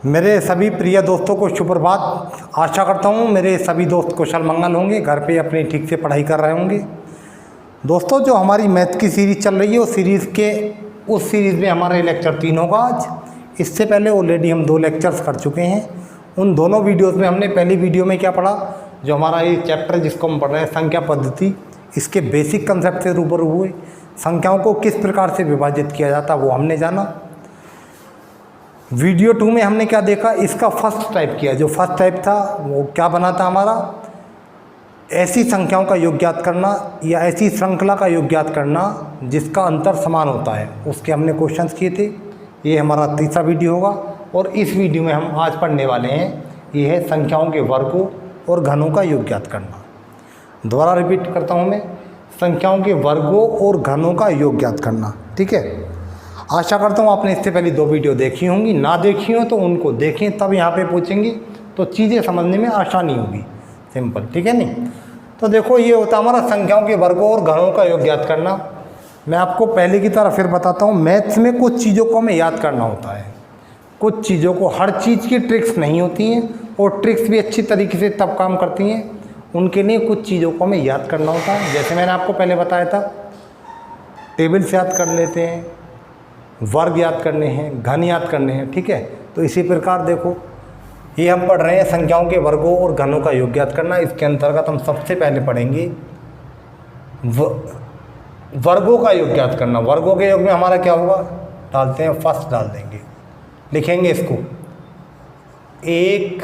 मेरे सभी प्रिय दोस्तों को शुभ प्रभात। आशा करता हूँ मेरे सभी दोस्त कुशल मंगल होंगे, घर पे अपनी ठीक से पढ़ाई कर रहे होंगे। दोस्तों, जो हमारी मैथ की सीरीज़ चल रही है उस सीरीज़ में हमारा ये लेक्चर 3 होगा आज। इससे पहले ऑलरेडी हम 2 लेक्चर्स कर चुके हैं। उन दोनों वीडियोज़ में हमने पहली वीडियो में क्या पढ़ा, जो हमारा ये चैप्टर जिसको हम पढ़ रहे हैं संख्या पद्धति, इसके बेसिक कंसेप्ट से रूबरू हुए। संख्याओं को किस प्रकार से विभाजित किया जाता वो हमने जाना। वीडियो 2 में हमने क्या देखा, इसका फर्स्ट टाइप किया। जो फर्स्ट टाइप था वो क्या बना था हमारा, ऐसी संख्याओं का योग ज्ञात करना या ऐसी श्रृंखला का योग ज्ञात करना जिसका अंतर समान होता है, उसके हमने क्वेश्चंस किए थे। ये हमारा तीसरा वीडियो होगा और इस वीडियो में हम आज पढ़ने वाले हैं, ये है संख्याओं के वर्गों और घनों का योग ज्ञात करना। दोबारा रिपीट करता हूँ मैं, संख्याओं के वर्गों और घनों का योग ज्ञात करना। ठीक है, आशा करता हूँ आपने इससे पहले 2 वीडियो देखी होंगी, ना देखी हो तो उनको देखें, तब यहाँ पे पूछेंगे तो चीज़ें समझने में आसानी होगी। सिंपल, ठीक है नहीं। तो देखो, ये होता है हमारा संख्याओं के वर्गों और घनों का योग ज्ञात करना। मैं आपको पहले की तरह फिर बताता हूँ, मैथ्स में कुछ चीज़ों को हमें याद करना होता है, कुछ चीज़ों को, हर चीज़ की ट्रिक्स नहीं होती हैं और ट्रिक्स भी अच्छी तरीके से तब काम करती हैं। उनके लिए कुछ चीज़ों को हमें याद करना होता है। जैसे मैंने आपको पहले बताया था, टेबल से याद कर लेते हैं, वर्ग याद करने हैं, घन याद करने हैं। ठीक है, तो इसी प्रकार देखो, ये हम पढ़ रहे हैं संख्याओं के वर्गों और घनों का योग ज्ञात करना। इसके अंतर्गत हम सबसे पहले पढ़ेंगे वर्गों का योग ज्ञात करना। वर्गों के योग में हमारा क्या होगा, डालते हैं, फर्स्ट डाल देंगे, लिखेंगे इसको 1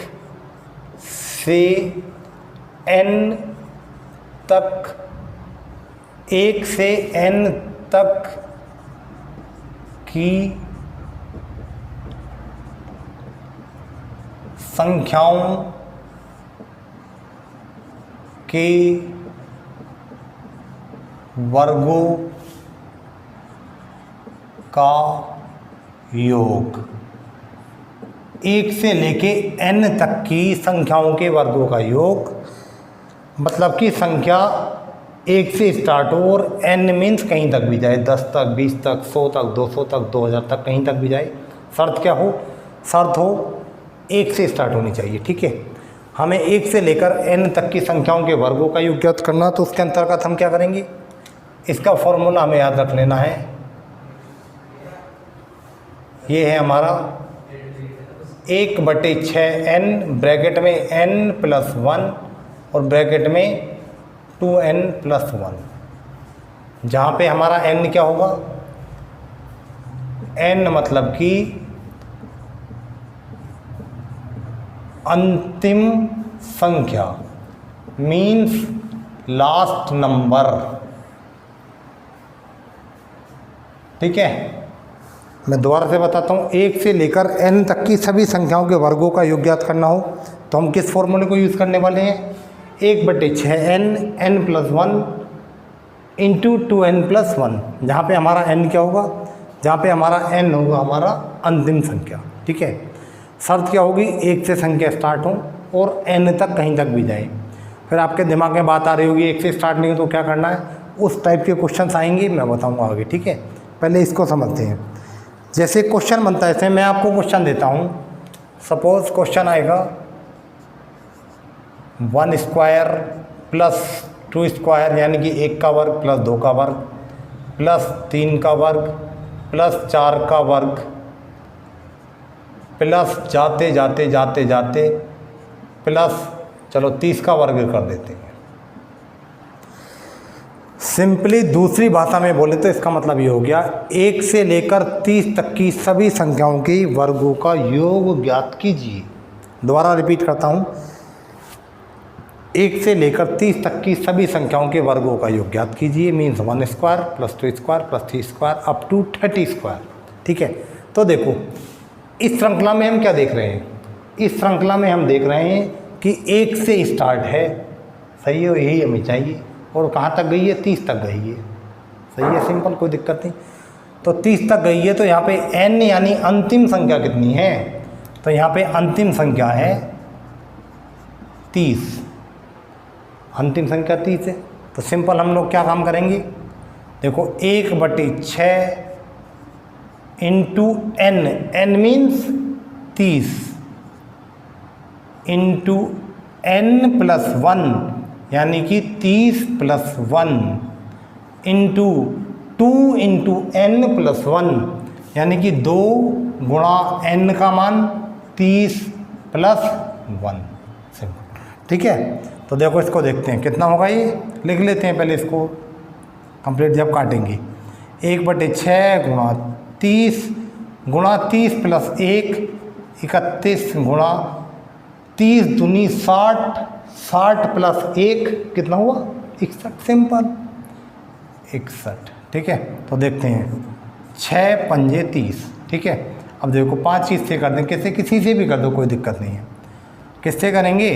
से n तक, 1 से n तक की संख्याओं के वर्गों का योग। 1 से लेके n तक की संख्याओं के वर्गों का योग, मतलब कि संख्या 1 से स्टार्ट हो और n मीन्स कहीं तक भी जाए, 10 तक, 20 तक, 100 तक, 200 तक, 2000 तक, कहीं तक भी जाए। शर्त क्या हो, शर्त हो 1 से स्टार्ट होनी चाहिए। ठीक है, हमें 1 से लेकर n तक की संख्याओं के वर्गों का योग ज्ञात करना। तो उसके अंतर्गत हम क्या करेंगे, इसका फॉर्मूला हमें याद रख लेना है। ये है हमारा 1/6n, ब्रैकेट में n + 1 और ब्रैकेट में 2n + 1, जहाँ पे हमारा n क्या होगा, n मतलब कि अंतिम संख्या, मीन्स लास्ट नंबर। ठीक है, मैं दोबारा से बताता हूँ, 1 से लेकर n तक की सभी संख्याओं के वर्गों का योग ज्ञात करना हो तो हम किस फॉर्मूले को यूज़ करने वाले हैं, 1/6n, n + 1 इंटू 2n + 1, जहाँ पे हमारा n क्या होगा, जहाँ पे हमारा n होगा हमारा अंतिम संख्या। ठीक है, शर्त क्या होगी, 1 से संख्या स्टार्ट हो और n तक कहीं तक भी जाए। फिर आपके दिमाग में बात आ रही होगी, 1 से स्टार्ट नहीं हो तो क्या करना है, उस टाइप के क्वेश्चन आएंगे, मैं बताऊँगा आगे। ठीक है, पहले इसको समझते हैं। जैसे क्वेश्चन बनता है, जैसे मैं आपको क्वेश्चन देता हूँ, सपोज क्वेश्चन आएगा 1² + 2² यानी कि 1 का वर्ग + 2 का वर्ग + 3 का वर्ग + 4 का वर्ग प्लस जाते जाते जाते जाते प्लस, चलो 30 का वर्ग कर देते हैं। सिंपली दूसरी भाषा में बोले तो इसका मतलब ये हो गया, 1 से लेकर 30 तक की सभी संख्याओं के वर्गों का योग ज्ञात कीजिए। दोबारा रिपीट करता हूँ, 1 से लेकर 30 तक की सभी संख्याओं के वर्गों का योग ज्ञात कीजिए, मीन्स 1² + 2² + 3² अप टू 30²। ठीक है, तो देखो इस श्रृंखला में हम क्या देख रहे हैं, इस श्रृंखला में हम देख रहे हैं कि 1 से स्टार्ट है, सही है, यही हमें चाहिए, और कहाँ तक गई है, 30 तक गई है। सही है, सिंपल, कोई दिक्कत नहीं। तो 30 तक गई है, तो यहाँ पे n यानी अंतिम संख्या कितनी है, तो यहाँ पे अंतिम संख्या है 30, अंतिम संख्या 30 है। तो सिंपल हम लोग क्या काम करेंगे, देखो 1/6 into n, n means 30, into n+1 यानी कि 30+1 इंटू 2 इंटू n+1 यानी कि 2 गुणा n का मान 30+1। सिंपल, ठीक है। तो देखो इसको देखते हैं कितना होगा, ये लिख लेते हैं पहले इसको कंप्लीट जब काटेंगे। 1/6 गुणा 30 गुणा 30+1 31 गुणा 30 दूनी 60 60+1 कितना हुआ 61। सिंपल 61, ठीक है। तो देखते हैं 6 पंजे 30, ठीक है। अब देखो 5 चीज़ से कर दें, किसी से भी कर दो, कोई दिक्कत नहीं है। किससे करेंगे,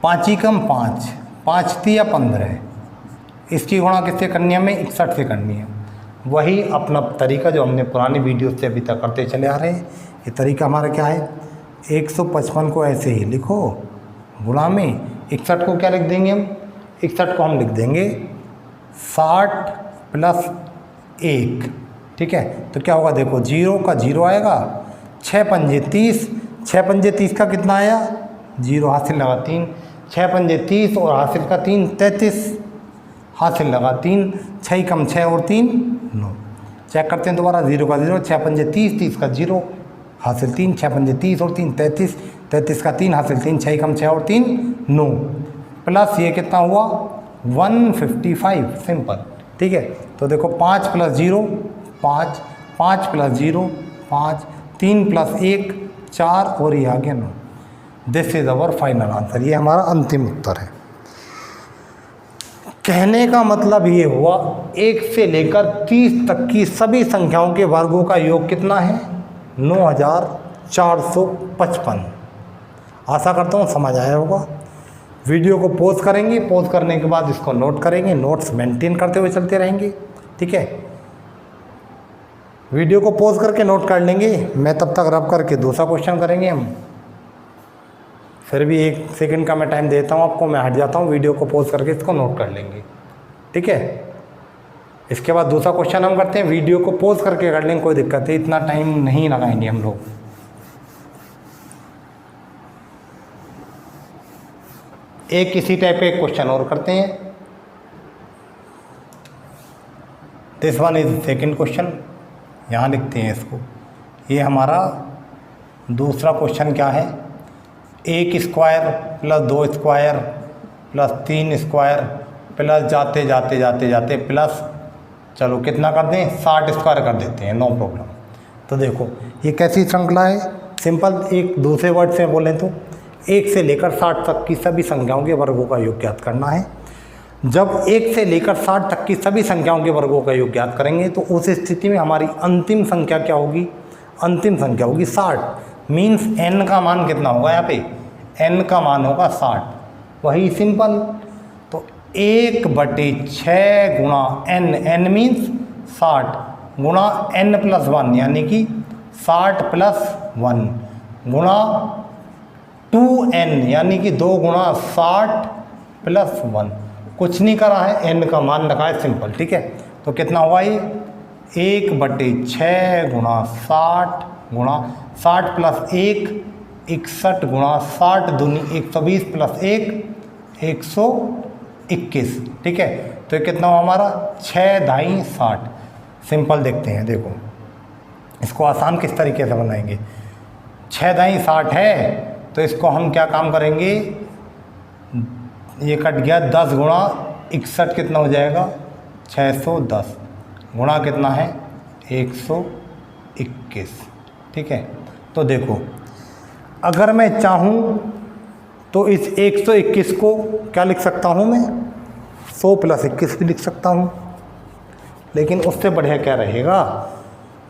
5 ही कम 5 5 तिया 15, इसकी गुणा किससे करनी है, हमें 61 से करनी है। वही अपना तरीका जो हमने पुरानी वीडियो से अभी तक करते चले आ रहे हैं। ये तरीका हमारा क्या है, 155 को ऐसे ही लिखो गुणा में 61 को क्या लिख देंगे हम, 61 को हम लिख देंगे 60+1, ठीक है। तो क्या होगा देखो, 0 का 0 आएगा, 6 पंजे 30, 6 पंजे 30 का कितना आया 0, हासिल लगा 3, 6 पंजे 30 और हासिल का 3 33, हासिल लगा 3, 6 कम 6 और 3 9। चेक करते हैं दोबारा, 0 का 0, 6 पंजे 30, 30 का 0, हासिल 3, 6 पंजे 30 और 3 33, 33 का 3 हासिल 3, 6 कम 6 और 3 9, प्लस ये कितना हुआ 155। सिंपल, ठीक है। तो देखो 5 + 0 5, 5 + 0 5, 3 + 1 4 और ये आ गया 9। This is our final answer, ये हमारा अंतिम उत्तर है। कहने का मतलब ये हुआ 1 से लेकर 30 तक की सभी संख्याओं के वर्गों का योग कितना है 9455। आशा करता हूँ समझ आया होगा। वीडियो को पॉज करेंगे, पॉज करने के बाद इसको नोट करेंगे, नोट्स मेंटेन करते हुए चलते रहेंगे, ठीक है। वीडियो को पॉज करके नोट कर लेंगे, मैं तब तक रब करके दूसरा क्वेश्चन करेंगे हम। फिर भी 1 सेकंड का मैं टाइम देता हूँ आपको, मैं हट जाता हूँ, वीडियो को पॉज करके इसको नोट कर लेंगे, ठीक है। इसके बाद दूसरा क्वेश्चन हम करते हैं, वीडियो को पॉज करके कर लेंगे, कोई दिक्कत है, इतना टाइम नहीं लगाएंगे हम लोग। एक इसी टाइप का एक क्वेश्चन और करते हैं। This one is second question, यहाँ लिखते हैं इसको। ये हमारा दूसरा क्वेश्चन क्या है, 1 स्क्वायर + 2 स्क्वायर + 3 स्क्वायर प्लस जाते जाते जाते जाते प्लस, चलो कितना कर दें 60 स्क्वायर कर देते हैं, नो प्रॉब्लम। तो देखो ये कैसी श्रृंखला है, सिंपल, एक दूसरे वर्ड से बोलें तो 1 से लेकर 60 तक की सभी संख्याओं के वर्गों का योग ज्ञात करना है। जब 1 से लेकर 60 तक की सभी संख्याओं के वर्गों का योग ज्ञात करेंगे तो उस स्थिति में हमारी अंतिम संख्या क्या होगी, अंतिम संख्या होगी 60। मीन्स n का मान कितना होगा, यहाँ पे n का मान होगा 60। वही सिंपल, तो 1/6 गुणा n, n मीन्स 60 गुणा n+1 यानी कि 60 + 1 गुणा 2n यानी कि 2 गुणा 60 + 1। कुछ नहीं करा है, n का मान रखा है, सिंपल, ठीक है। तो कितना हुआ ये 1/6 गुणा 60 गुणा 60 + 1 61 गुणा 60 दूनी 120 + 1 121, ठीक है। तो ये कितना हुआ हमारा 6 दाई 60। सिंपल देखते हैं, देखो इसको आसान किस तरीके से बनाएंगे। 6 दाई 60 है तो इसको हम क्या काम करेंगे, ये कट गया, 10 गुणा 61 कितना हो जाएगा 610 गुणा कितना है 121, ठीक है। तो देखो अगर मैं चाहूँ तो इस 121 को क्या लिख सकता हूँ मैं 100 + 21 भी लिख सकता हूँ, लेकिन उससे बढ़िया क्या रहेगा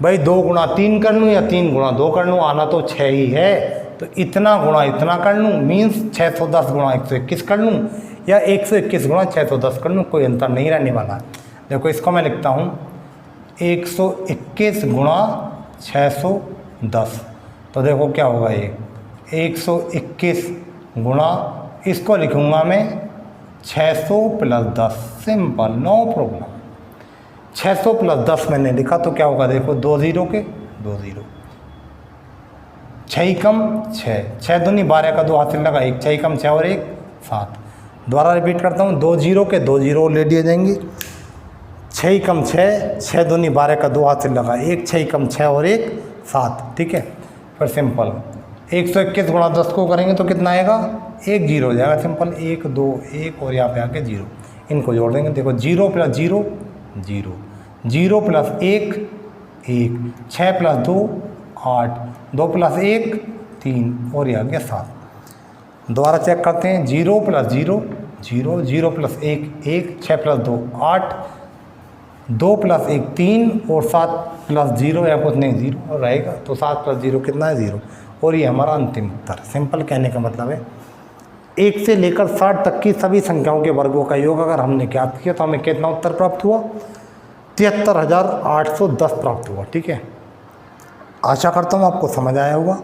भाई 2 गुणा 3 कर लूँ या 3 गुणा 2 कर लूँ, आना तो 6 ही है, तो इतना गुणा इतना कर लूँ, मीन्स 610 गुणा 121 कर लूँ या 121 गुणा 610 कर लूँ, कोई अंतर नहीं रहने वाला। देखो इसको मैं लिखता हूँ 121 गुणा 610, तो देखो क्या होगा ये 121 गुणा, इसको लिखूँगा मैं 600 + 10, सिंपल, नो प्रॉब्लम। 600 + 10 मैंने लिखा तो क्या होगा देखो 2 0 के 2 0, 6 ही कम 6, 6 दूनी 12 का 2 हाथ से लगा 1, 6 ही कम 6 और 1 7। दोबारा रिपीट करता हूँ, 2 जीरो के 2 जीरो ले लिए जाएंगे, 6 ही कम 6, 6 दूनी 12 का 2 हाथ से लगा 1, 6 ही कम 6 और 1 7। ठीक है, फिर सिंपल 121 गुणा 10 को करेंगे तो कितना आएगा, 1 जीरो हो जाएगा। सिंपल 1 2 1 और यहाँ पे आके 0, इनको जोड़ देंगे। देखो 0 + 0 0, 0 + 1 1, 6 + 2 8, 2 + 1 3 और ये आ गया 7। दोबारा चेक करते हैं, 0 + 0 0, 0 + 1 1, 6 + 2 8, 2 + 1 3 और 7 + 0 या कुछ नहीं 0 और रहेगा, तो 7 + 0 कितना है 0। और ये हमारा अंतिम उत्तर। सिंपल कहने का मतलब है 1 से लेकर 60 तक की सभी संख्याओं के वर्गों का योग अगर हमने ज्ञात किया तो हमें कितना उत्तर प्राप्त हुआ, 73,810 प्राप्त हुआ। ठीक है, आशा करता हूँ आपको समझ आया होगा।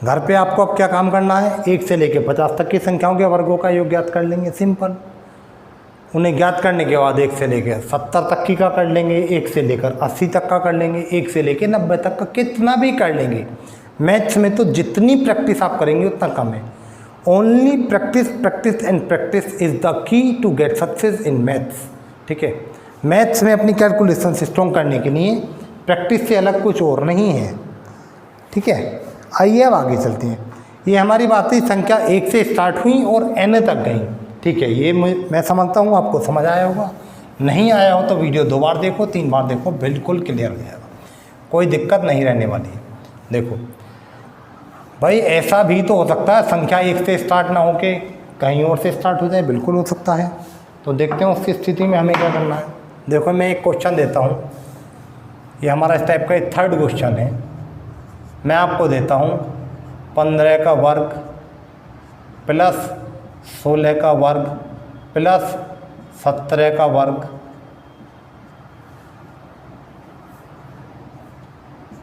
घर पे आपको अब क्या काम करना है, 1 से लेकर 50 तक की संख्याओं के वर्गों का योग ज्ञात कर लेंगे। सिंपल, उन्हें ज्ञात करने के बाद 1 से लेकर 70 तक की का कर लेंगे, 1 से लेकर 80 तक का कर लेंगे, 1 से लेकर 90 तक का कितना भी कर लेंगे। मैथ्स में तो जितनी प्रैक्टिस आप करेंगे उतना कम है। Only practice practice and practice is the key to get success in maths. ठीक है, मैथ्स में अपनी कैलकुलेशन स्ट्रॉन्ग करने के लिए प्रैक्टिस से अलग कुछ और नहीं है। ठीक है, आइए अब आगे चलते हैं। ये हमारी बातें संख्या 1 से स्टार्ट हुई और n तक गई। ठीक है, ये मैं समझता हूँ आपको समझ आया होगा। नहीं आया हो तो वीडियो 2 बार देखो, 3 बार देखो, बिल्कुल क्लियर हो जाएगा, कोई दिक्कत नहीं रहने वाली है। देखो भाई, ऐसा भी तो हो सकता है संख्या 1 से स्टार्ट ना हो के कहीं और से स्टार्ट हो जाए, बिल्कुल हो सकता है। तो देखते हैं उसकी स्थिति में हमें क्या करना है। देखो मैं एक क्वेश्चन देता हूँ, ये हमारा इस टाइप का एक 3rd क्वेश्चन है। मैं आपको देता हूँ 15 का वर्ग प्लस 16 का वर्ग प्लस 17 का वर्ग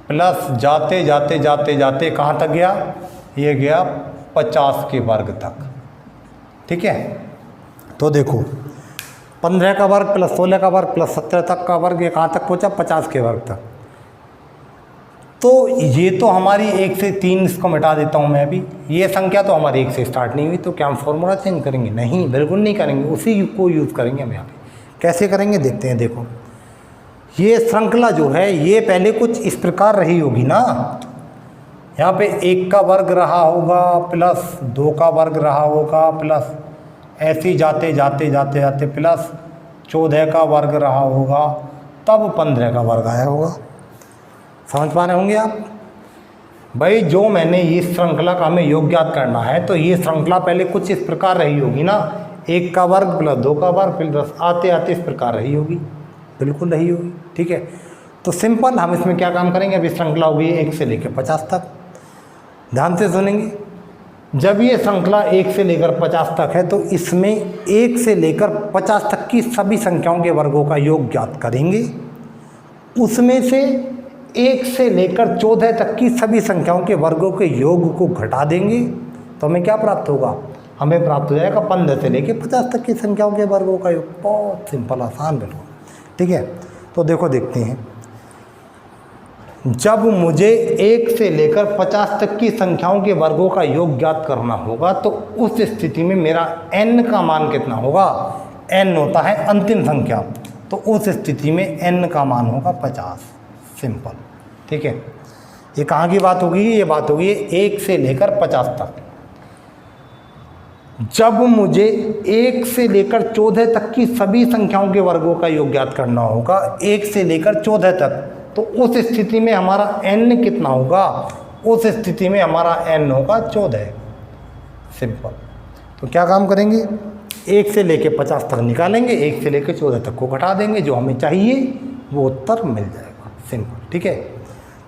प्लस जाते जाते जाते जाते कहाँ तक गया, ये गया 50 के वर्ग तक। ठीक है, तो देखो 15 का वर्ग प्लस 16 का वर्ग प्लस 17 तक का वर्ग, ये कहाँ तक पहुँचा, 50 के वर्ग तक। तो ये तो हमारी 1 से 3, इसको मिटा देता हूँ मैं अभी। ये संख्या तो हमारी 1 से स्टार्ट नहीं हुई, तो क्या हम फॉर्मूला चेंज करेंगे, नहीं बिल्कुल नहीं करेंगे, उसी को यूज़ करेंगे हम यहाँ पे। कैसे करेंगे देखते हैं। देखो ये श्रृंखला जो है ये पहले कुछ इस प्रकार रही होगी ना, यहाँ पे 1 का वर्ग रहा होगा प्लस 2 का वर्ग रहा होगा प्लस ऐसे ही जाते जाते जाते जाते प्लस 14 का वर्ग रहा होगा, तब 15 का वर्ग आया होगा। समझ पा रहे होंगे आप भाई। जो मैंने इस श्रृंखला का हमें योग ज्ञात करना है, तो ये श्रृंखला पहले कुछ इस प्रकार रही होगी ना, 1 का वर्ग प्लस 2 का वर्ग प्लस आते आते इस प्रकार रही होगी, बिल्कुल रही होगी। ठीक है, तो सिंपल हम इसमें क्या काम करेंगे, अभी श्रृंखला होगी 1 से लेकर 50 तक। ध्यान से सुनेंगे, जब ये श्रृंखला 1 से लेकर 50 तक है तो इसमें 1 से लेकर 50 तक की सभी संख्याओं के वर्गों का योग ज्ञात करेंगे। उसमें से 1 से लेकर 14 तक की सभी संख्याओं के वर्गों के योग को घटा देंगे, तो हमें क्या प्राप्त होगा, हमें प्राप्त हो जाएगा 15 से लेकर 50 तक की संख्याओं के वर्गों का योग। बहुत सिंपल, आसान, बिल्कुल। ठीक है, तो देखो देखते हैं, जब मुझे 1 से लेकर 50 तक की संख्याओं के वर्गों का योग ज्ञात करना होगा, तो उस स्थिति में मेरा n का मान कितना होगा, n होता है अंतिम संख्या, तो उस स्थिति में n का मान होगा 50। सिंपल। ठीक है, ये कहाँ की बात होगी, ये बात होगी 1 से लेकर 50 तक। जब मुझे 1 से लेकर 14 तक की सभी संख्याओं के वर्गों का योग ज्ञात करना होगा, 1 से लेकर 14 तक, तो उस स्थिति में हमारा n कितना होगा, उस स्थिति में हमारा n होगा 14। सिंपल। तो क्या काम करेंगे, 1 से लेकर 50 तक निकालेंगे, 1 से लेकर 14 तक को घटा देंगे, जो हमें चाहिए वो उत्तर मिल जाएगा। सिंपल। ठीक है,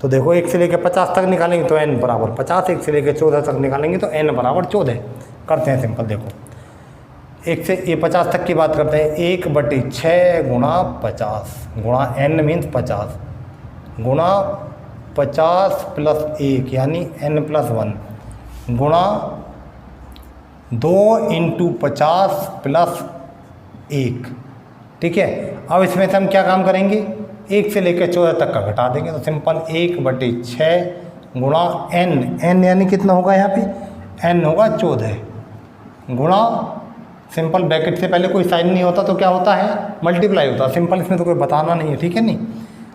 तो देखो 1 से लेकर 50 तक निकालेंगे तो n बराबर 50, 1 से लेकर 14 तक निकालेंगे तो n बराबर 14। करते हैं सिंपल। देखो 1 से ये 50 तक की बात करते हैं, 1/6 गुणा 50 गुणा n मीन्स 50 गुणा 50 + 1 यानी n + 1 गुणा 2 × 50 + 1। ठीक है, अब इसमें से हम क्या काम करेंगे, 1 से लेकर 14 तक का घटा देंगे, तो सिंपल 1/6 गुणा n यानी कितना होगा यहाँ पे, n होगा 14 गुणा, सिंपल ब्रैकेट से पहले कोई साइन नहीं होता तो क्या होता है, मल्टीप्लाई होता है। सिंपल, इसमें तो कोई बताना नहीं है, ठीक है नहीं,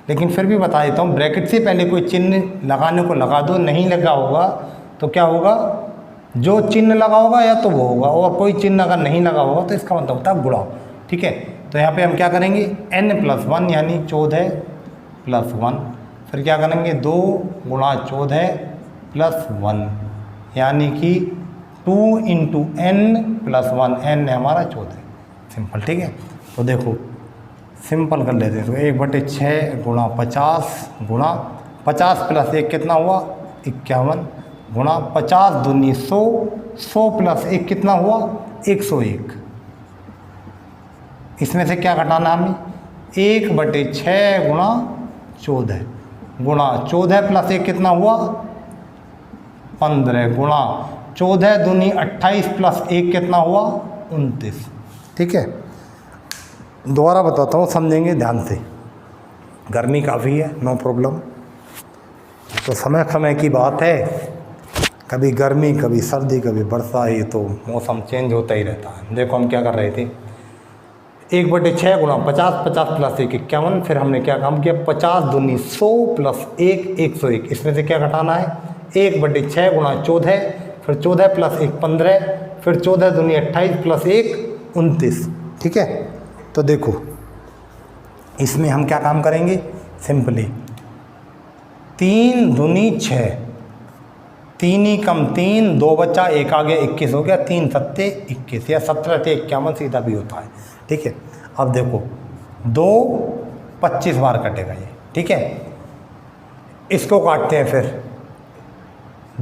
लेकिन फिर भी बता देता हूँ, ब्रैकेट से पहले कोई चिन्ह लगाने को लगा दो, नहीं लगा होगा तो क्या होगा, जो चिन्ह लगा होगा या तो वो होगा, और कोई चिन्ह अगर नहीं लगा होगा तो इसका मतलब होता है गुणा, ठीक है। तो यहाँ पे हम क्या करेंगे, n+1 यानी 14 + 1, फिर क्या करेंगे 2 × 14 + 1 यानी कि 2 × n+1, n है हमारा 14, सिंपल, ठीक है। तो देखो सिंपल कर लेते हैं, तो 1/6 × 50 गुणा 50 + 1 कितना हुआ 51 गुणा 50 दूनी 100, 100 + 1 कितना हुआ 101। इसमें से क्या घटाना हमें, 1/6 गुणा 14 गुणा 14 + 1 कितना हुआ 15 गुणा 14 दूनी 28 + 1 कितना हुआ 29, ठीक है। दोबारा बताता हूँ, समझेंगे ध्यान से, गर्मी काफ़ी है, नो प्रॉब्लम, तो समय समय की बात है, कभी गर्मी कभी सर्दी कभी वर्षा, ये तो मौसम चेंज होता ही रहता है। देखो हम क्या कर रहे थे, 1/6 गुणा 50, 50 + 1 51, फिर हमने क्या काम किया 50 दूनी 100 + 1 101, इसमें से क्या घटाना है 1/6 गुणा 14, फिर 14 + 1 15, फिर 14 दूनी 28 + 1 29, ठीक है। तो देखो इसमें हम क्या काम करेंगे, सिंपली 3 दूनी 6, 3 ही कम 3, 2 बचा 1 आ गया 21 हो गया, 3 सत्ते 21 या 17 थे 51 सीधा भी होता है, ठीक है। अब देखो 2 25 बार कटेगा ये, ठीक है। इसको काटते हैं फिर,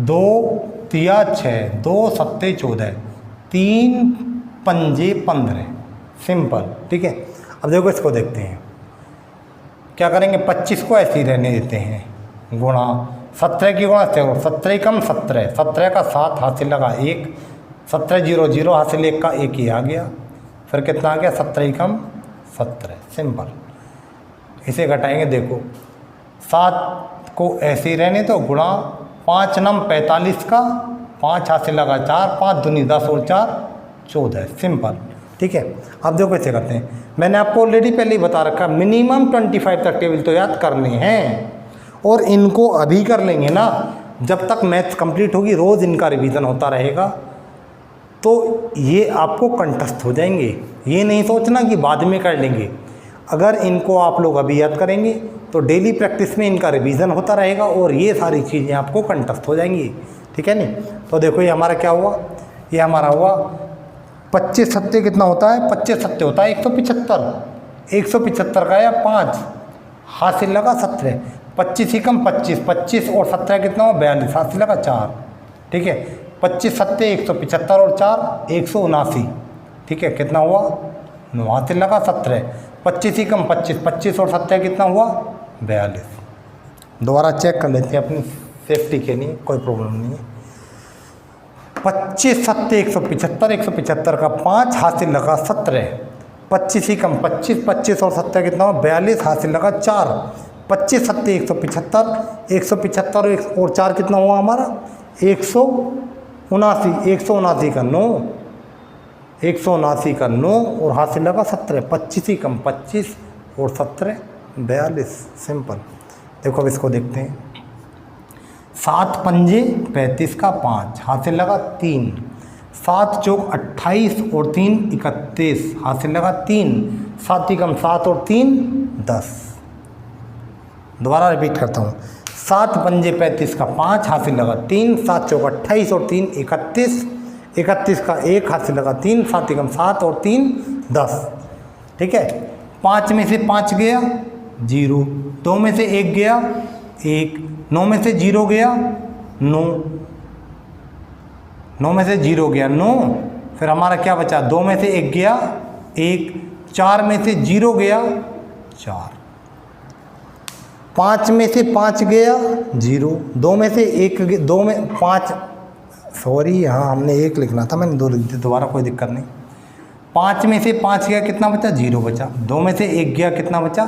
2 तिया 6, 2 सत्ते 14, 3 पंजे 15, सिंपल, ठीक है। अब देखो इसको देखते हैं, क्या करेंगे 25 को ऐसे ही रहने देते हैं, गुणा 17 की गुणा 17 कम 17, 17 का 7 हासिल लगा 1, 17 0 0 हासिल 1 का 1 ही आ गया, फिर कितना आ गया 17 कम 17, सिंपल। इसे घटाएंगे, देखो 7 को ऐसे ही रहने तो गुणा 5 9 45 का 5 हासिल लगा 4, 5 दूनी 10 और 4 14, सिंपल, ठीक है। अब देखो कैसे करते हैं, मैंने आपको ऑलरेडी पहले ही बता रखा, मिनिमम 25 तक टेबल तो याद करने हैं, और इनको अभी कर लेंगे ना, जब तक मैथ्स कंप्लीट होगी रोज़ इनका रिवीजन होता रहेगा, तो ये आपको कंठस्थ हो जाएंगे। ये नहीं सोचना कि बाद में कर लेंगे, अगर इनको आप लोग अभी याद करेंगे तो डेली प्रैक्टिस में इनका रिवीजन होता रहेगा और ये सारी चीज़ें आपको कंठस्थ हो जाएंगी, ठीक है नहीं। तो देखो ये हमारा क्या हुआ, ये हमारा हुआ 25 सत्ते कितना होता है, 25 सत्ते होता है 175, 175 का या 5 हासिल लगा 17, 25 ही कम 25, 25 और 17 कितना हुआ 42 हासिल लगा 4, ठीक है। 25 सत्ते 175 और 4 179, ठीक है, कितना हुआ 9 हासिल लगा 17, 25 ही कम 25, 25 और 17 कितना हुआ 42। दोबारा चेक कर लेते हैं अपनी सेफ्टी के लिए, कोई प्रॉब्लम नहीं है। 25 सत्ते 175, 175 का 5 हासिल लगा 17, 25 ही कम 25, 25 और 17 कितना हुआ 42 हासिल लगा 4, 25 सत्ते 175, 175 और 4 कितना हुआ हमारा 179, 179 का 9, 179 का 9 और हासिल लगा 17, 25 ही कम 25 और 17 42, सिंपल। देखो अब इसको देखते हैं, 7 पंजे 35 का 5 हासिल लगा 3, 7 चौक 28 और 3 31 हासिल लगा 3, 7 ही कम 7 और 3 10। दोबारा रिपीट करता हूँ, 7 पंजे 35 का 5 हासिल लगा 3, 7 चौक 28 और 3 31, 31 का 1 हासिल लगा 3, 7 ही कम 7 और 3 10, ठीक है। 5 में से 5 गया 0, 2 में से 1 गया 1, 9 में से 0 गया 9, 9 में से 0 गया 9, फिर हमारा क्या बचा 2 में से 1 गया 1, 4 में से 0 गया 4, 5 में से 5 गया 0, 2 में से 1 2 में 5, सॉरी यहाँ हमने 1 लिखना था, मैंने 2 लिख दिया, दोबारा कोई दिक्कत नहीं। 5 में से 5 गया कितना बचा 0 बचा, 2 में से 1 गया कितना बचा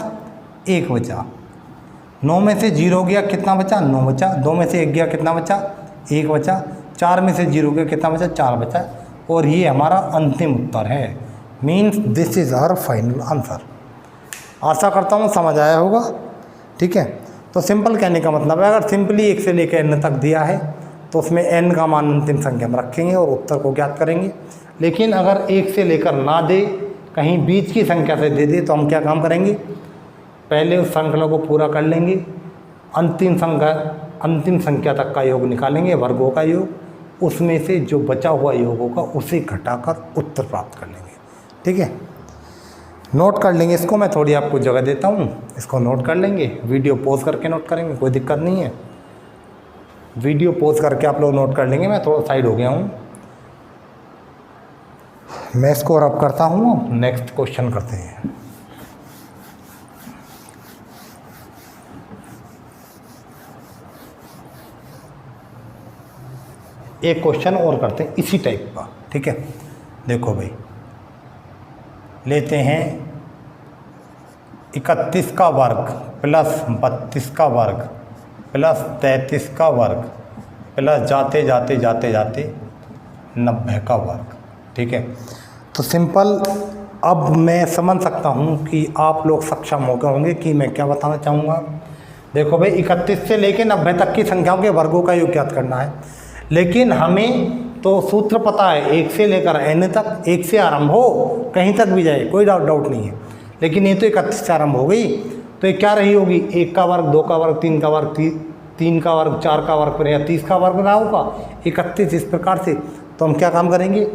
1 बचा, 9 में से 0 गया कितना बचा, 9 बचा। 2 में से 1 गया कितना बचा, 1 बचा। 4 में से 0 गया कितना बचा, 4 बचा। और ये हमारा अंतिम उत्तर है। Means this is our final answer. आशा करता हूँ समझ आया होगा। ठीक है, तो सिंपल कहने का मतलब है, अगर सिंपली 1 से लेकर n तक दिया है तो उसमें n का मान अंतिम संख्या में रखेंगे और उत्तर को ज्ञात करेंगे। लेकिन अगर 1 से लेकर ना दे, कहीं बीच की संख्या से दे दे, तो हम क्या काम करेंगे, पहले उस श्रृंखला को पूरा कर लेंगे, अंतिम संख्या तक का योग निकालेंगे, वर्गों का योग। उसमें से जो बचा हुआ योग होगा उसे घटाकर उत्तर प्राप्त कर लेंगे। ठीक है, नोट कर लेंगे इसको। मैं थोड़ी आपको जगह देता हूँ, इसको नोट कर लेंगे। वीडियो पॉज करके नोट करेंगे, कोई दिक्कत नहीं है। वीडियो पॉज करके आप लोग नोट कर लेंगे। मैं थोड़ा साइड हो गया हूँ, मैं इसको रब करता हूँ। नेक्स्ट क्वेश्चन करते हैं। एक क्वेश्चन और करते हैं इसी टाइप का। ठीक है, देखो भाई, लेते हैं 31 का वर्ग प्लस 32 का वर्ग प्लस 33 का वर्ग प्लस जाते जाते जाते जाते 90 का वर्ग। ठीक है, तो सिंपल अब मैं समझ सकता हूँ कि आप लोग सक्षम हो गए होंगे कि मैं क्या बताना चाहूँगा। देखो भाई, 31 से लेकर 90 तक की संख्याओं के वर्गों का योग ज्ञात करना है। लेकिन हमें तो सूत्र पता है, 1 से लेकर n तक, 1 से आरंभ हो, कहीं तक भी जाए, कोई डाउट नहीं है। लेकिन ये तो 31 से आरंभ हो गई, तो ये क्या रही होगी, 1 का वर्ग, 2 का वर्ग, 3 का वर्ग, 3 का वर्ग, 4 का वर्ग, फिर या 30 का वर्ग रहा होगा, 31 इस प्रकार से। तो हम क्या काम करेंगे,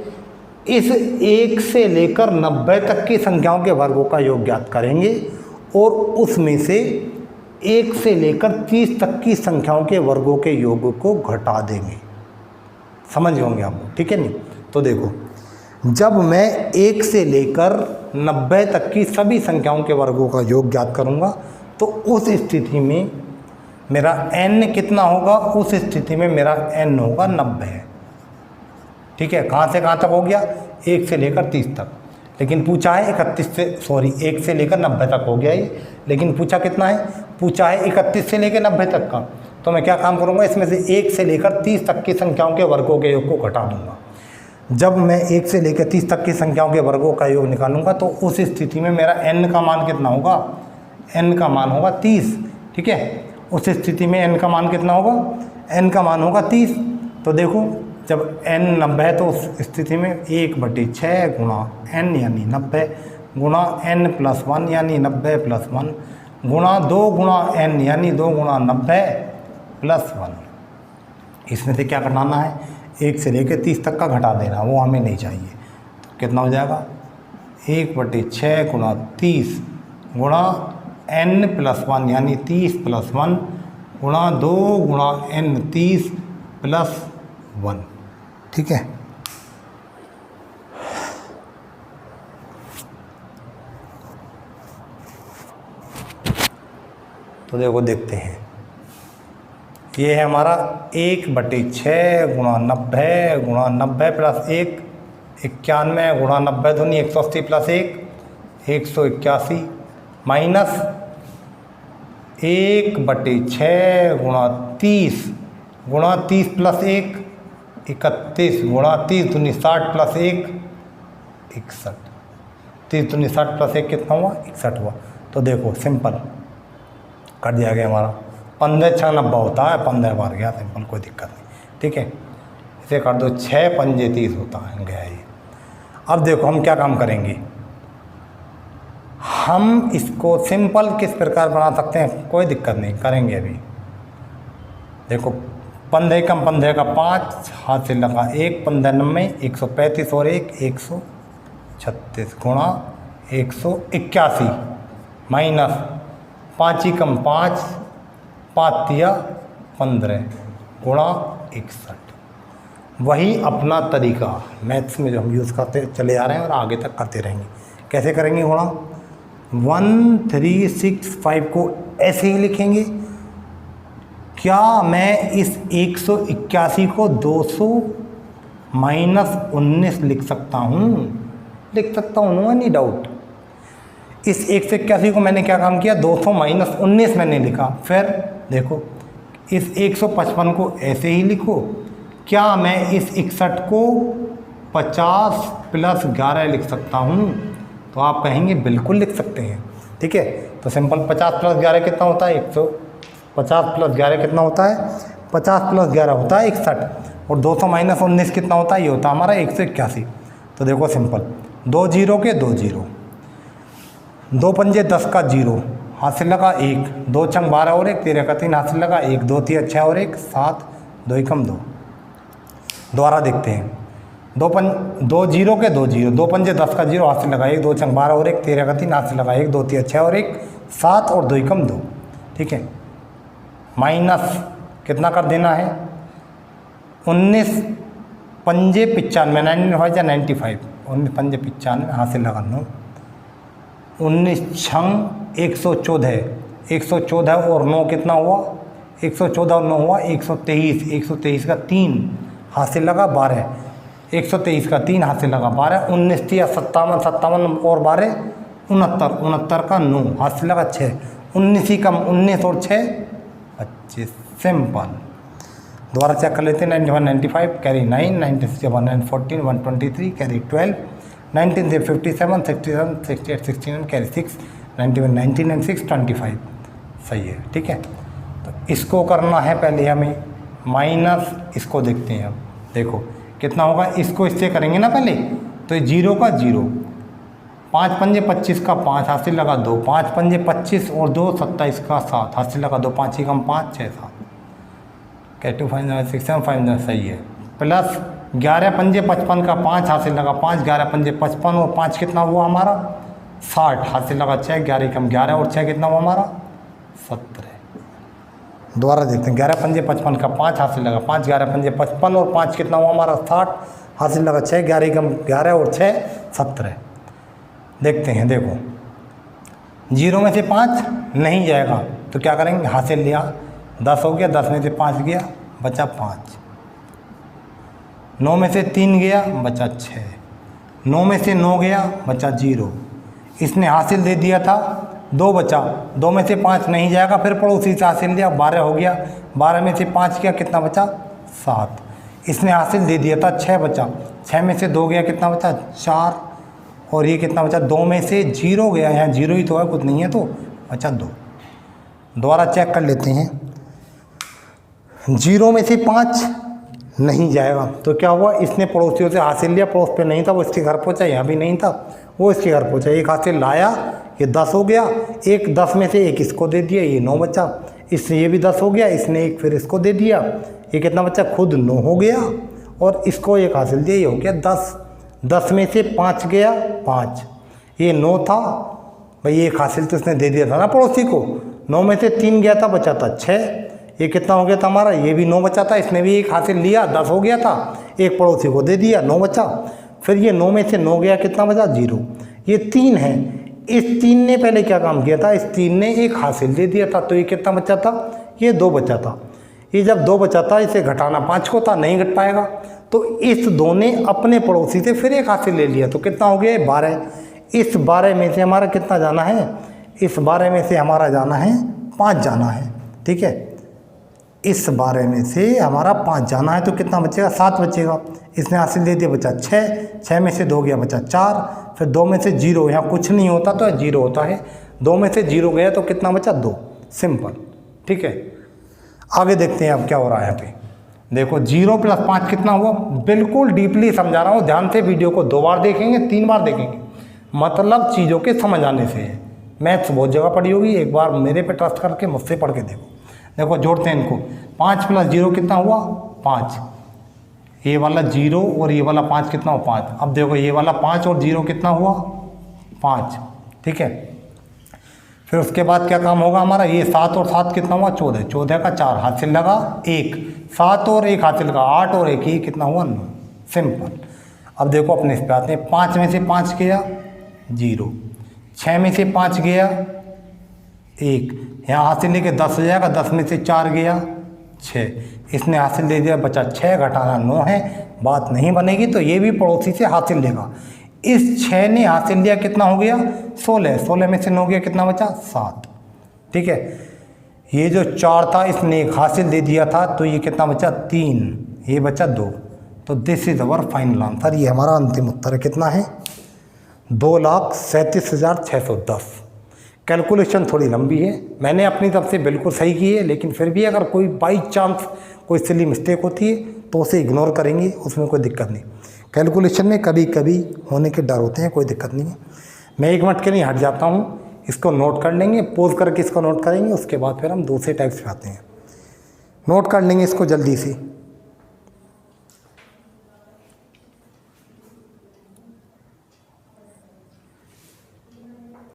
इस 1 से लेकर 90 तक की संख्याओं के वर्गों का योग ज्ञात करेंगे और उसमें से 1 से लेकर 30 तक की संख्याओं के वर्गों के योग को घटा देंगे। समझ होंगे आप, ठीक है नहीं। तो देखो, जब मैं 1 से लेकर 90 तक की सभी संख्याओं के वर्गों का योग ज्ञात करूंगा तो उस स्थिति में मेरा n कितना होगा, उस स्थिति में मेरा n होगा 90। ठीक है, कहाँ से कहाँ तक हो गया, 1 से लेकर 30 तक। लेकिन पूछा है 1 से लेकर 90 तक हो गया ये, लेकिन पूछा कितना है, पूछा है 31 से लेकर 90 तक का। तो मैं क्या काम करूँगा, इसमें से 1 से लेकर 30 तक की संख्याओं के वर्गों के योग को घटा दूंगा। जब मैं 1 से लेकर 30 तक की संख्याओं के वर्गों का योग निकालूंगा तो उस स्थिति में मेरा n का मान कितना होगा, n का मान होगा 30। ठीक है, उस स्थिति में n का मान कितना होगा, n का मान होगा 30। तो देखो, जब n 90 है तो उस स्थिति में 1/6 गुणा n यानी 90 गुणा n + 1 यानी 90 + 1 गुणा 2 गुणा n यानी 2 गुणा 90 + 1। इसमें से क्या घटाना है, 1 से लेकर 30 तक का घटा देना, वो हमें नहीं चाहिए। तो कितना हो जाएगा, 1/6 गुणा 30 गुणा n + 1 यानी 30 + 1 गुणा 2 गुणा n 30 + 1। ठीक है, तो देखो देखते हैं, ये है हमारा 1/6 गुणा 90 गुणा 90 + 1 91 गुणा 90 दूनी 180 + 1 181 माइनस 1/6 गुणा 30 गुणा 30 + 1 31 गुणा 30 दूनी 60 + 1 61 30 दूनी 60 + 1 कितना हुआ, 61 हुआ। तो देखो सिंपल कर दिया गया हमारा, 15 6 90 होता है, 15 बार गया सिंपल, कोई दिक्कत नहीं। ठीक है, इसे कर दो 6 पंजे 30 होता है, गया ये। अब देखो हम क्या काम करेंगे, हम इसको सिंपल किस प्रकार बना सकते हैं, कोई दिक्कत नहीं, करेंगे अभी। देखो 15 कम 15 का 5 हाथ से लगा 1 15 90 135 और 1 136 गुणा 181 माइनस 5 ही कम 5 5 तिया 15 गुणा 61। वही अपना तरीका मैथ्स में जो हम यूज़ करते चले आ रहे हैं और आगे तक करते रहेंगे। कैसे करेंगे गुणा, 1365 को ऐसे ही लिखेंगे। क्या मैं इस 181 को 200 - 19 लिख सकता हूँ, लिख सकता हूँ, नो एनी डाउट। इस 181 को मैंने क्या काम किया, 200 माइनस 19 मैंने लिखा। फिर देखो इस 155 को ऐसे ही लिखो। क्या मैं इस 61 को 50 प्लस 11 लिख सकता हूँ? तो आप कहेंगे बिल्कुल लिख सकते हैं। ठीक है, तो सिंपल 50 प्लस 11 कितना होता है, 150 प्लस 11 कितना होता है, 50 प्लस 11 होता है 61, और 200 माइनस 19 कितना होता है, ये होता है हमारा 181। तो देखो सिंपल, 2 जीरो के 2 जीरो, 2 पंजे 10 का 0, हाथ से लगा 1, 2 छंग 12 और 1, 13 का 3, हाथ से लगा 1, 2 3 6 और 1 7, 2 एकम 2। दोबारा देखते हैं, 2 जीरो के 2 जीरो, 2 पंजे 10 का 0, हाथ से लगा 1, 2 छंग 12 और 1, 13 का 3, हाथ से लगा 1, 2 3 6 और 1 7 और 2 एकम 2। ठीक है, माइनस कितना कर देना है, 19 पंजे 95, 95, 19 पंजे 95, हाथ से लगा 9, 19 छंग 114, 114 और 9 कितना हुआ, 114 और 9 हुआ 123, 123 का 3, हाथ से लगा 12, 123 का 3, हाथ से लगा 12, 19 थी 57, 57 और 12 69, 69 का 9, हाथ से लगा 6, 19 ही कम 19 और 6 25। सिंपल। दोबारा चेक कर लेते हैं, 91 95 कैरी 9, 96 114 123 कैरी 12, 19 से 57 67 68 69 कैरी 6, 91 19 and 6 25। सही है। ठीक है, तो इसको करना है पहले हमें, माइनस इसको देखते हैं। अब देखो कितना होगा, इसको इससे करेंगे ना पहले, तो ये 0 का 0, 5 पंजे 25 का 5, हाथ से लगा 2, 5 पंजे 25 और 2 27 का 7, हाथ से लगा 2, 5 ही कम 5 6 7 क्या 2 5 6 7 5। सही है, प्लस 11 पंजे 55 का 5, हाथ से लगा 5, 11 पंजे 55 और 5 कितना हुआ हमारा 60, हाथ से लगा 6, 11 कम 11 और 6 कितना हुआ हमारा 17। दोबारा देखते हैं, 11 पंजे 55 का 5, हाथ से लगा 5, 11 पंजे 55 और 5 कितना हुआ हमारा 60, हाथ से लगा 6, 11 कम 11 और 6 17। देखते हैं, देखो 0 में से 5 नहीं जाएगा तो क्या करेंगे, हाथ से लिया 10 हो गया, 10 में से 5 गया बचा 5, 9 में से 3 गया बचा 6, 9 में से 9 गया बचा 0, इसने हासिल दे दिया था 2 बचा, 2 में से 5 नहीं जाएगा, फिर पड़ोसी से हासिल दिया 12 हो गया, 12 में से 5 गया कितना बचा 7, इसने हासिल दे दिया था 6 बचा, 6 में से 2 गया कितना बचा 4, और ये कितना बचा 2 में से 0 गया, यहाँ 0 ही तो है कुछ नहीं है तो बचा 2। दोबारा चेक कर लेते हैं, 0 में से 5 नहीं जाएगा तो क्या हुआ, इसने पड़ोसियों से हासिल लिया, पड़ोस पे नहीं था वो इसके घर पहुंचा, यहाँ भी नहीं था वो इसके घर पहुंचा, एक हासिल लाया ये 10 हो गया, एक 10 में से एक इसको दे दिया, ये 9 बचा, इससे ये भी 10 हो गया, इसने एक फिर इसको दे दिया, ये कितना बचा खुद 9 हो गया, और इसको एक हासिल दिया, ये हो गया 10, 10 में से 5 गया 5, ये 9 था भाई, एक हासिल तो इसने दे दिया था ना पड़ोसी को, 9 में से 3 गया था बचा था 6, ये कितना हो गया था हमारा, ये भी 9 बचा था, इसने भी एक हासिल लिया 10 हो गया था, एक पड़ोसी को दे दिया 9 बचा, फिर ये 9 में से 9 गया कितना बचा 0, ये 3 है, इस 3 ने पहले क्या काम किया था, इस 3 ने एक हासिल दे दिया था, तो ये कितना बचा था, ये 2 बचा था, ये जब 2 बचा था इसे घटाना 5 को था, नहीं घट पाएगा, तो इस 2 ने अपने पड़ोसी से फिर एक हासिल ले लिया, तो कितना हो गया 12, इस 12 में से हमारा कितना जाना है, इस 12 में से हमारा जाना है 5 जाना है। ठीक है, इस 12 में से हमारा 5 जाना है तो कितना बचेगा 7 बचेगा, इसने हासिल दे दिया बचा 6, 6 में से 2 गया बचा 4, फिर 2 में से 0, यहाँ कुछ नहीं होता तो 0 होता है, 2 में से 0 गया तो कितना बचा 2। सिंपल। ठीक है, आगे देखते हैं अब क्या हो रहा है यहाँ पे। देखो 0 प्लस 5 कितना हुआ, बिल्कुल डीपली समझा रहा हूँ, ध्यान से वीडियो को 2 बार देखेंगे 3 बार देखेंगे, मतलब चीज़ों के समझ आने से है। मैथ्स बहुत जगह पढ़ी होगी, एक बार मेरे पे ट्रस्ट करके मुझसे पढ़ के देखो। देखो जोड़ते हैं इनको, 5 प्लस 0 कितना हुआ 5, ये वाला 0 और ये वाला 5 कितना हुआ 5। अब देखो ये वाला 5 और 0 कितना हुआ 5। ठीक है, फिर उसके बाद क्या काम होगा हमारा, ये 7 और 7 कितना हुआ 14, 14 का 4 हाथ से लगा 1, 7 और 1 हाथ से लगा 8 और 1 ये कितना हुआ 9। सिंपल। अब देखो अपने इस पे आते हैं, 5 में से 5 गया 0, 6 में से 5 गया 1, यहाँ हाथ से लेके 10 हो जाएगा, 10 में से 4 गया 6, इसने हासिल दे दिया बचा 6, घटाना 9 है, बात नहीं बनेगी तो ये भी पड़ोसी से हासिल लेगा। इस 6 ने हासिल लिया, कितना हो गया 16, 16 में से 9 गया, कितना बचा 7। ठीक है, ये जो 4 था इसने 1 हासिल दे दिया था, तो ये कितना बचा 3, ये बचा 2। तो this is our final answer, ये हमारा अंतिम उत्तर है। कितना है 2,37,610। कैलकुलेशन थोड़ी लंबी है, मैंने अपनी तरफ से बिल्कुल सही की है, लेकिन फिर भी अगर कोई बाई चांस कोई सिली मिस्टेक होती है तो उसे इग्नोर करेंगे, उसमें कोई दिक्कत नहीं। कैलकुलेशन में कभी कभी होने के डर होते हैं, कोई दिक्कत नहीं है। मैं 1 मिनट के लिए हट जाता हूँ, इसको नोट कर लेंगे, पोज करके इसको नोट करेंगे, उसके बाद फिर हम दूसरे टाइप्स पे आते हैं। नोट कर लेंगे इसको जल्दी से।